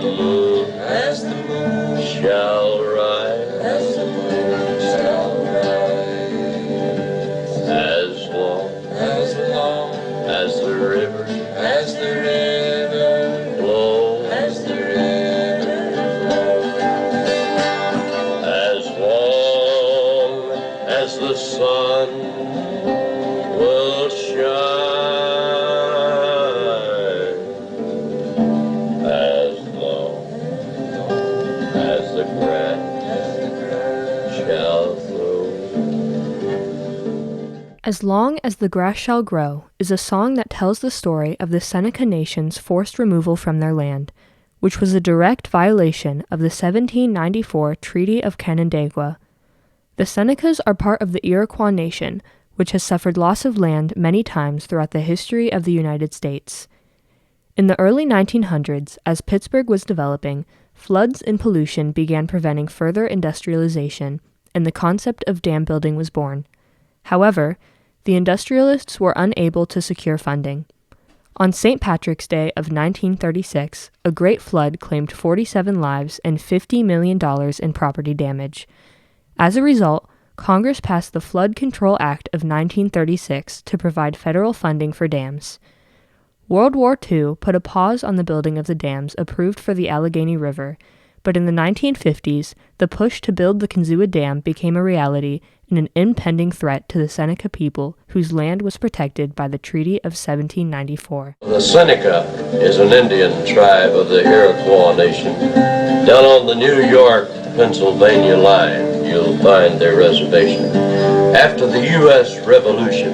moon, as the moon shall rise, as the moon shall rise, as long as the river as the river flows, as the river flows, as long as the sun will shine, as long as the grass shall grow. As Long as the Grass Shall Grow is a song that tells the story of the Seneca Nation's forced removal from their land, which was a direct violation of the 1794 Treaty of Canandaigua. The Senecas are part of the Iroquois Nation, which has suffered loss of land many times throughout the history of the United States. In the early 1900s, as Pittsburgh was developing, floods and pollution began preventing further industrialization, and the concept of dam building was born. However, the industrialists were unable to secure funding. On St. Patrick's Day of 1936, a great flood claimed 47 lives and $50 million in property damage. As a result, Congress passed the Flood Control Act of 1936 to provide federal funding for dams. World War II put a pause on the building of the dams approved for the Allegheny River, but in the 1950s, the push to build the Kinzua Dam became a reality and an impending threat to the Seneca people whose land was protected by the Treaty of 1794. The Seneca is an Indian tribe of the Iroquois Nation. Down on the New York-Pennsylvania line, you'll find their reservation. After the U.S. Revolution,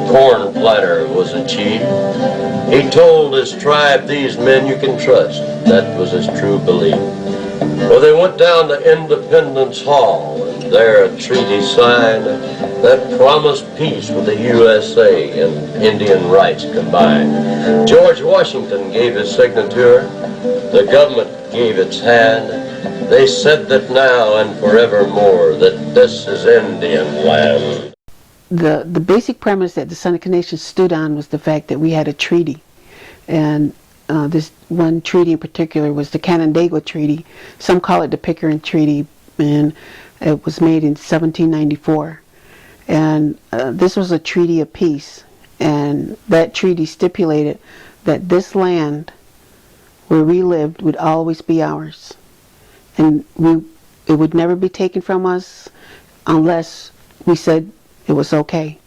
Corn Planter was achieved. He told his tribe, "These men you can trust." That was his true belief. Well, they went down to Independence Hall, and there a treaty signed that promised peace with the USA and Indian rights combined. George Washington gave his signature. The government gave its hand. They said that now and forevermore that this is Indian land. The basic premise that the Seneca Nation stood on was the fact that we had a treaty, and this one treaty in particular was the Canandaigua Treaty. Some call it the Pickering Treaty, and it was made in 1794. And this was a treaty of peace, and that treaty stipulated that this land where we lived would always be ours, and it would never be taken from us unless we said it was okay.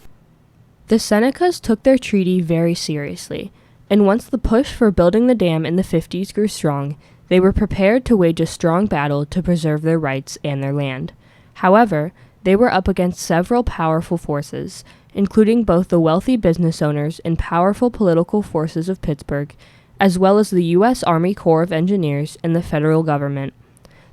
The Senecas took their treaty very seriously, and once the push for building the dam in the 50s grew strong, they were prepared to wage a strong battle to preserve their rights and their land. However, they were up against several powerful forces, including both the wealthy business owners and powerful political forces of Pittsburgh, as well as the U.S. Army Corps of Engineers and the federal government.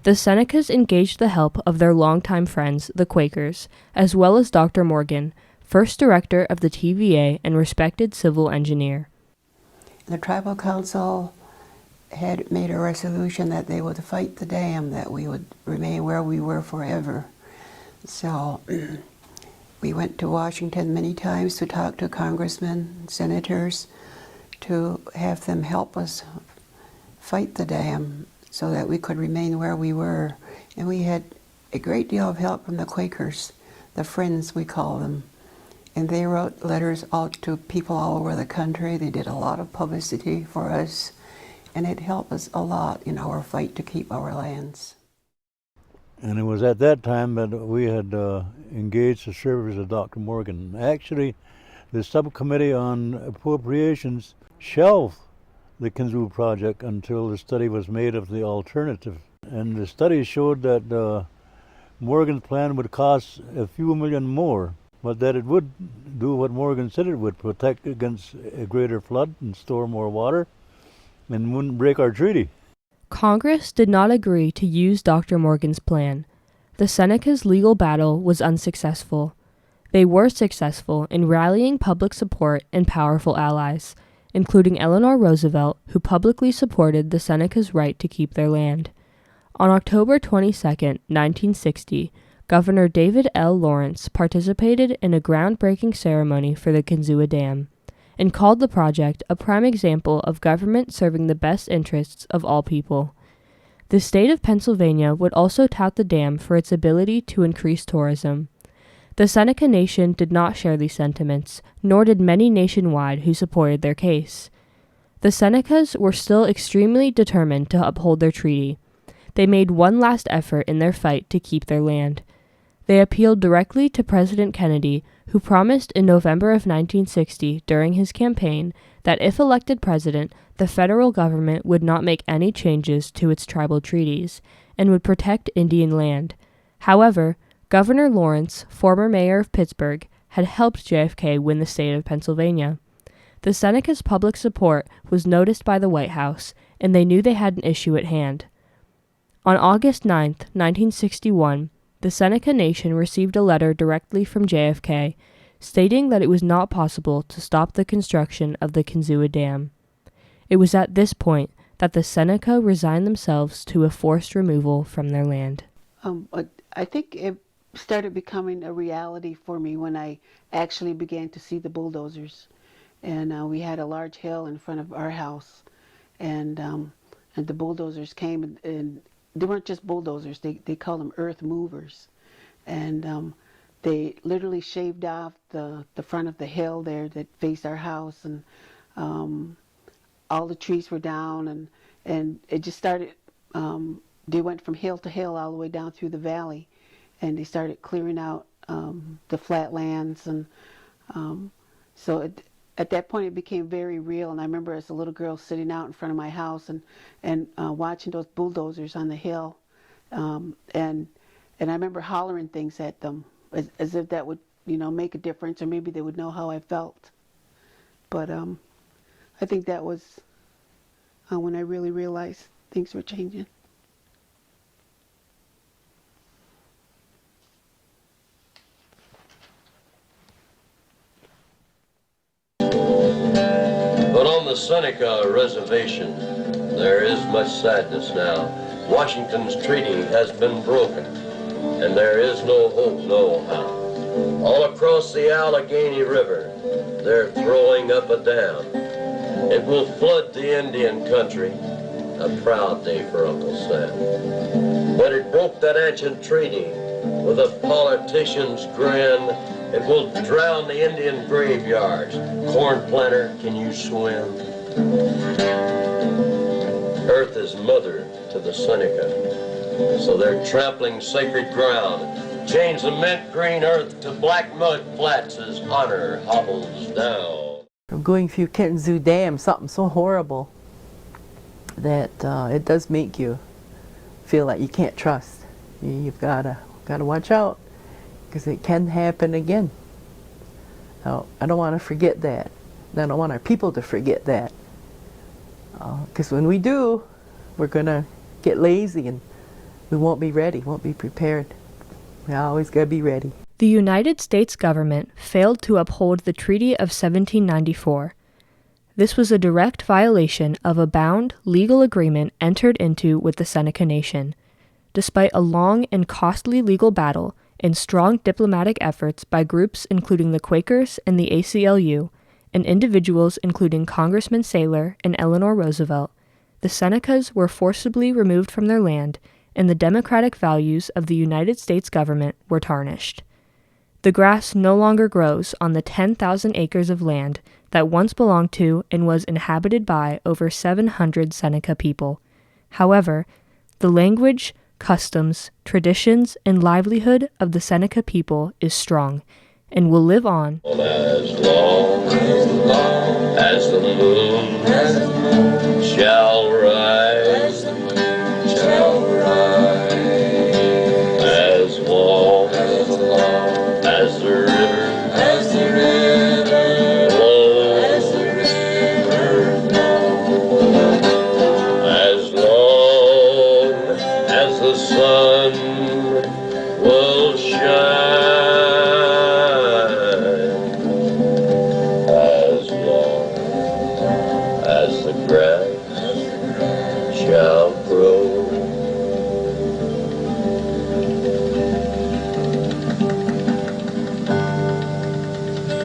The Senecas engaged the help of their longtime friends, the Quakers, as well as Dr. Morgan, first director of the TVA and respected civil engineer. The tribal council had made a resolution that they would fight the dam, that we would remain where we were forever. So we went to Washington many times to talk to congressmen, senators, to have them help us fight the dam so that we could remain where we were. And we had a great deal of help from the Quakers, the Friends we call them. And they wrote letters out to people all over the country. They did a lot of publicity for us, and it helped us a lot in our fight to keep our lands. And it was at that time that we had engaged the service of Dr. Morgan. Actually, the subcommittee on appropriations shelved the Kinzua project until the study was made of the alternative. And the study showed that Morgan's plan would cost a few million more, but that it would do what Morgan said it would, protect against a greater flood and store more water, and wouldn't break our treaty. Congress did not agree to use Dr. Morgan's plan. The Senecas' legal battle was unsuccessful. They were successful in rallying public support and powerful allies, including Eleanor Roosevelt, who publicly supported the Senecas' right to keep their land. On October 22, 1960, Governor David L. Lawrence participated in a groundbreaking ceremony for the Kinzua Dam. and called the project a prime example of government serving the best interests of all people. The state of Pennsylvania would also tout the dam for its ability to increase tourism. The Seneca Nation did not share these sentiments, nor did many nationwide who supported their case. The Senecas were still extremely determined to uphold their treaty. They made one last effort in their fight to keep their land. They appealed directly to President Kennedy, who promised in November of 1960 during his campaign that if elected president, the federal government would not make any changes to its tribal treaties and would protect Indian land. However, Governor Lawrence, former mayor of Pittsburgh, had helped JFK win the state of Pennsylvania. The Senecas' public support was noticed by the White House, and they knew they had an issue at hand. On August 9, 1961, the Seneca Nation received a letter directly from JFK, stating that it was not possible to stop the construction of the Kinzua Dam. It was at this point that the Seneca resigned themselves to a forced removal from their land. I think it started becoming a reality for me when I actually began to see the bulldozers. And we had a large hill in front of our house, and the bulldozers came, and they weren't just bulldozers, they called them earth movers. And they literally shaved off the front of the hill there that faced our house, and all the trees were down, and it just started, they went from hill to hill all the way down through the valley, and they started clearing out the flatlands, and at that point it became very real. And I remember as a little girl sitting out in front of my house and watching those bulldozers on the hill, and I remember hollering things at them as if that would, make a difference, or maybe they would know how I felt. But I think that was when I really realized things were changing. But on the Seneca Reservation, there is much sadness now. Washington's treaty has been broken, and there is no hope, no how. All across the Allegheny River, they're throwing up a dam. It will flood the Indian country, a proud day for Uncle Sam. But it broke that ancient treaty with a politician's grin. It will drown the Indian graveyards. Corn planter, can you swim? Earth is mother to the Seneca, so they're trampling sacred ground. Change the mint green earth to black mud flats as honor hobbles down. From going through Kinzua Dam, something so horrible that it does make you feel like you can't trust. You've gotta watch out, because it can happen again. Now, I don't want to forget that. I don't want our people to forget that. Because when we do, we're going to get lazy and we won't be ready, won't be prepared. We always got to be ready. The United States government failed to uphold the Treaty of 1794. This was a direct violation of a bound legal agreement entered into with the Seneca Nation. Despite a long and costly legal battle and strong diplomatic efforts by groups including the Quakers and the ACLU, and individuals including Congressman Saylor and Eleanor Roosevelt, the Senecas were forcibly removed from their land, and the democratic values of the United States government were tarnished. The grass no longer grows on the 10,000 acres of land that once belonged to and was inhabited by over 700 Seneca people. However, the language, customs, traditions, and livelihood of the Seneca people is strong and will live on As long as the moon shall rise.